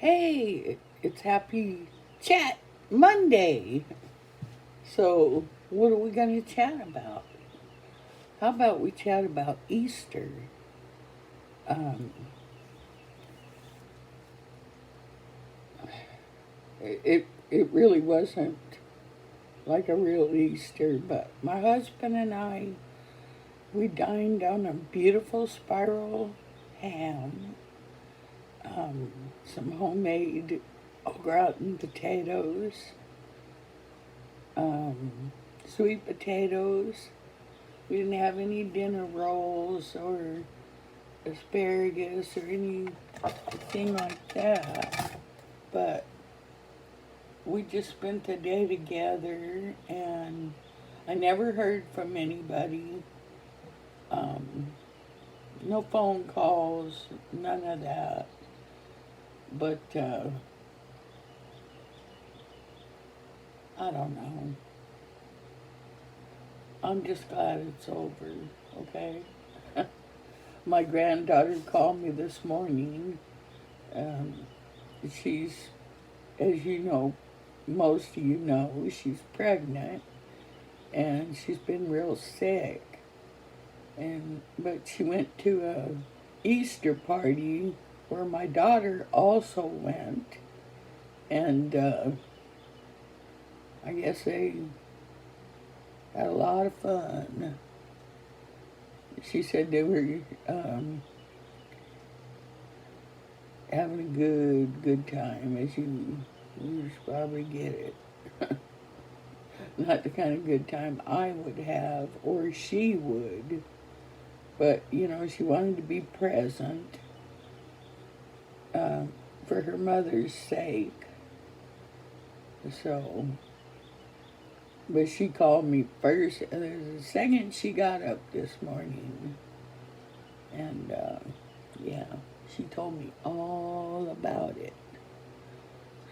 Hey, it's Happy Chat Monday. So, what are we going to chat about? How about we chat about Easter? Um, it really wasn't like a real Easter, but my husband and I, we dined on a beautiful spiral ham, some homemade au gratin potatoes, um, sweet potatoes. We didn't have any dinner rolls or asparagus or anything like that. But we just spent the day together, and I never heard from anybody. Um, no phone calls, none of that. But I don't know. I'm just glad it's over, okay? My granddaughter called me this morning. Um, she's, as you know, most of you know, she's pregnant and she's been real sick. But she went to a Easter party where my daughter also went, and I guess they had a lot of fun. She said they were having a good time, as you probably get it. Not the kind of good time I would have or she would, but she wanted to be present uh, for her mother's sake. So, but she called me first, and the second she got up this morning, and yeah, she told me all about it.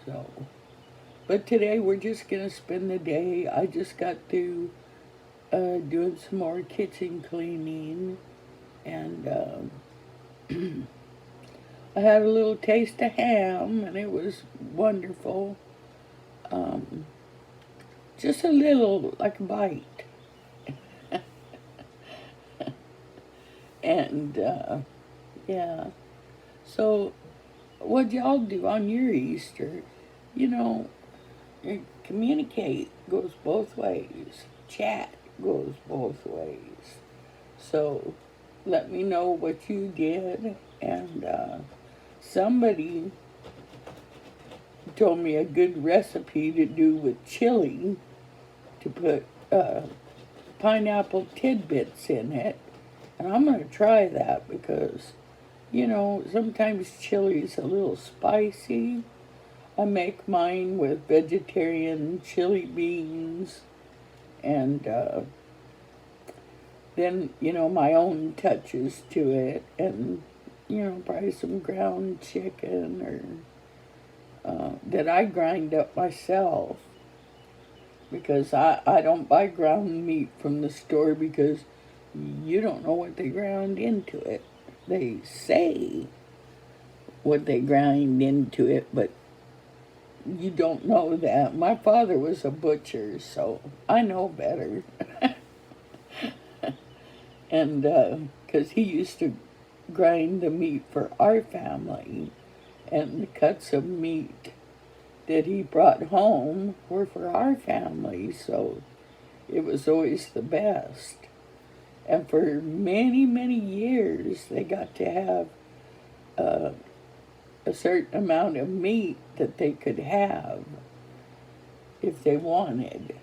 So, but today we're just gonna spend the day. I just got through doing some more kitchen cleaning, and I had a little taste of ham, and it was wonderful. Um, just a little, like a bite. And yeah, so what y'all do on your Easter? You know, communicate goes both ways. Chat goes both ways. So let me know what you did. And somebody told me a good recipe to do with chili, to put pineapple tidbits in it. And I'm going to try that because, sometimes chili's a little spicy. I make mine with vegetarian chili beans and then, my own touches to it, and, probably some ground chicken or that I grind up myself, because I don't buy ground meat from the store because you don't know what they ground into it. They say what they grind into it, but you don't know that. My father was a butcher, so I know better. And because he used to grind the meat for our family, and the cuts of meat that he brought home were for our family, so it was always the best. And for many, many years, they got to have uh, a certain amount of meat that they could have if they wanted.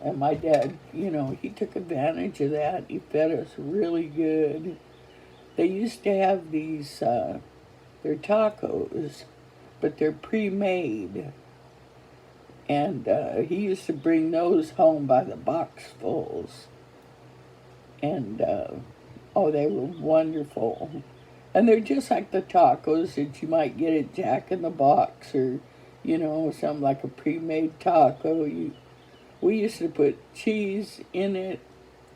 And my dad, he took advantage of that. He fed us really good. They used to have these, they're tacos, but they're pre-made. And he used to bring those home by the boxfuls. And, oh, they were wonderful. And they're just like the tacos that you might get at Jack in the Box, or, something like a pre-made taco. We used to put cheese in it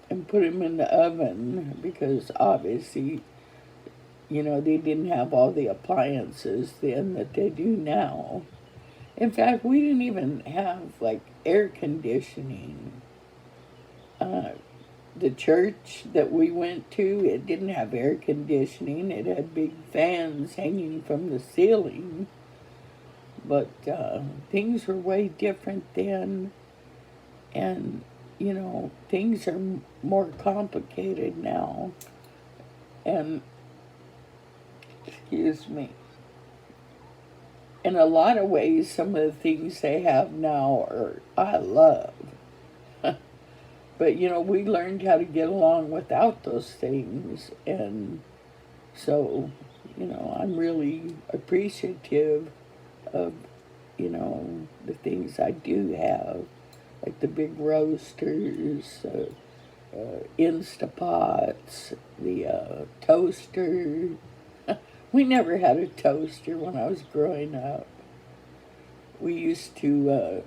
and put them in the oven because obviously You know, they didn't have all the appliances then that they do now. In fact, we didn't even have like air conditioning. Uh, the church that we went to, it didn't have air conditioning. It had big fans hanging from the ceiling. But things were way different then. And, you know, things are more complicated now. And, excuse me, in a lot of ways, some of the things they have now are, I love. But, you know, we learned how to get along without those things. And so, you know, I'm really appreciative of, you know, the things I do have, like the big roasters, Instapots, the toaster. We never had a toaster when I was growing up. We used to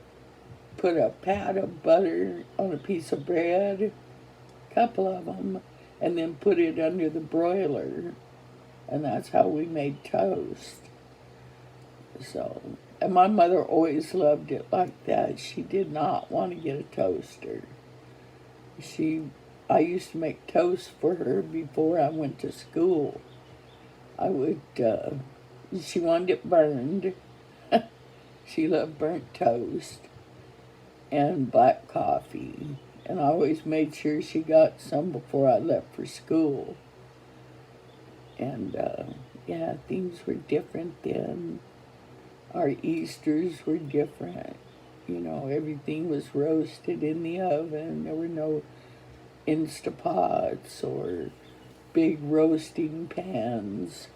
put a pat of butter on a piece of bread, a couple of them, and then put it under the broiler, and that's how we made toast. So, and my mother always loved it like that. She did not want to get a toaster. I used to make toast for her before I went to school. I would, she wanted it burned. She loved burnt toast and black coffee. And I always made sure she got some before I left for school. And, yeah, things were different then. Our Easters were different. You know, everything was roasted in the oven. There were no Instapots or big roasting pans.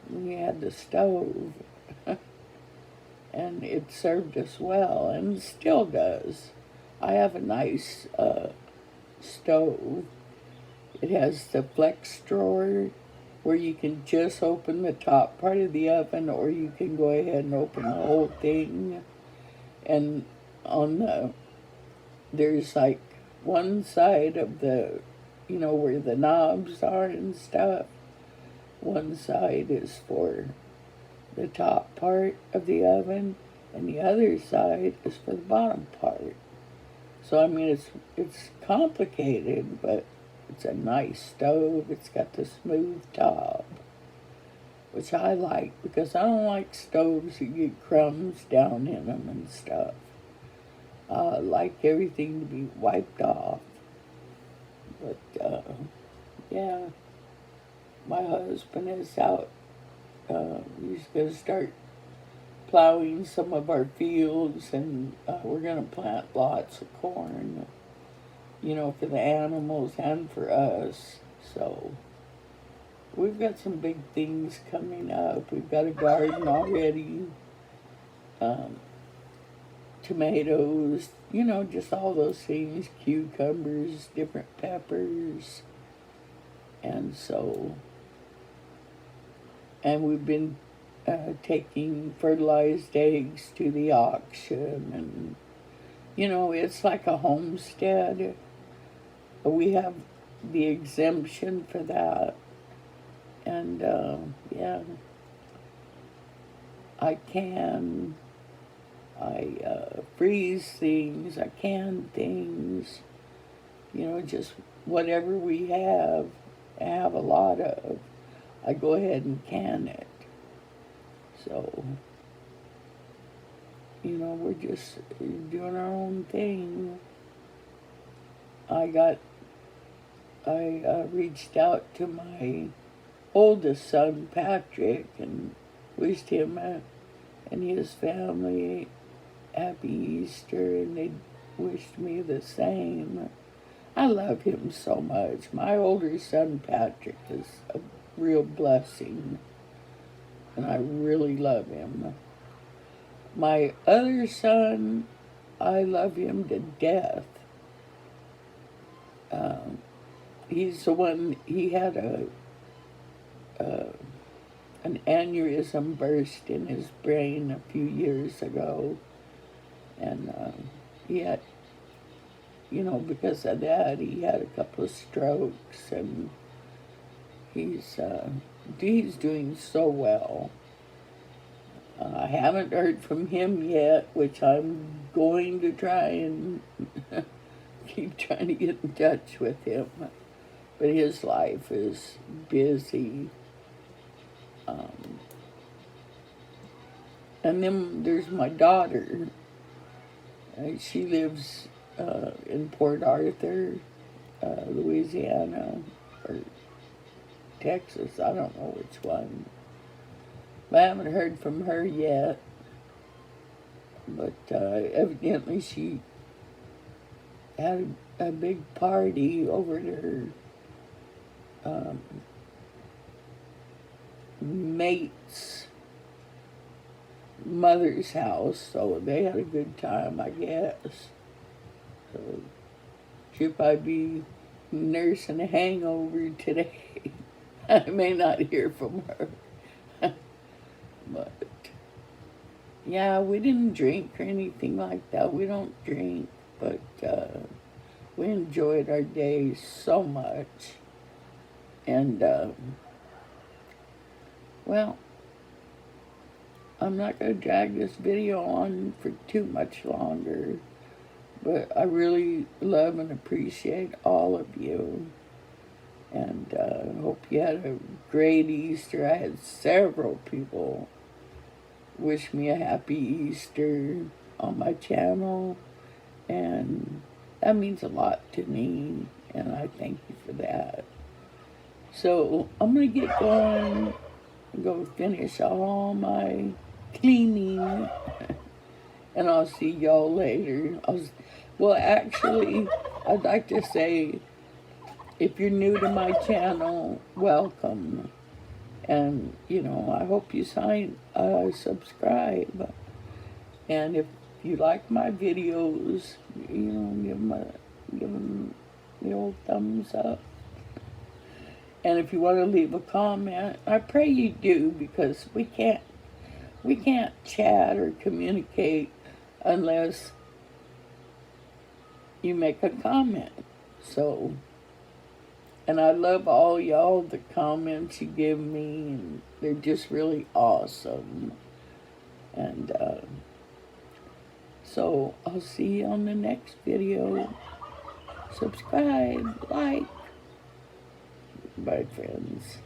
We had the stove. And it served us well, and still does. I have a nice stove. It has the flex drawer where you can just open the top part of the oven, or you can go ahead and open the whole thing. And there's like one side of the, you know, where the knobs are and stuff. One side is for the top part of the oven, and the other side is for the bottom part. So I mean, it's complicated, but it's a nice stove. It's got the smooth top, which I like because I don't like stoves that get crumbs down in them and stuff. I like everything to be wiped off. But yeah, my husband is out. He's going to start plowing some of our fields, and we're going to plant lots of corn, you know, for the animals and for us. So we've got some big things coming up. We've got a garden already, tomatoes, you know, just all those things, cucumbers, different peppers. And so, and we've been taking fertilized eggs to the auction, and you know, it's like a homestead. We have the exemption for that, and yeah, I freeze things, I can things, you know, just whatever we have a lot of, I go ahead and can it. So, you know, we're just doing our own thing. I reached out to my oldest son, Patrick, and wished him and his family Happy Easter, and they wished me the same. I love him so much. My older son, Patrick, is a real blessing, and I really love him. My other son, I love him to death. He's the one, he had an aneurysm burst in his brain a few years ago, and he had, you know, because of that, he had a couple of strokes, and he's he's doing so well. I haven't heard from him yet, which I'm going to try and keep trying to get in touch with him. But his life is busy. And then there's my daughter. She lives in Port Arthur, Louisiana, or Texas. I don't know which one. I haven't heard from her yet. But evidently she had a big party over at her mate's mother's house, so they had a good time, I guess. So she'll probably be nursing a hangover today. I may not hear from her. But yeah, we didn't drink or anything like that. We don't drink, but we enjoyed our day so much. And well, I'm not going to drag this video on for too much longer, but I really love and appreciate all of you. And hope you had a great Easter. I had several people wish me a happy Easter on my channel, and that means a lot to me, and I thank you for that. So I'm going to get going and go finish all my cleaning, and I'll see y'all later. Well, actually, I'd like to say, if you're new to my channel, welcome. And, you know, I hope you subscribe. And if you like my videos, you know, give them the old thumbs up. And if you want to leave a comment, I pray you do, because we can't chat or communicate unless you make a comment. So, and I love all y'all, the comments you give me, and they're just really awesome. And so I'll see you on the next video. Subscribe, like. Bye, friends.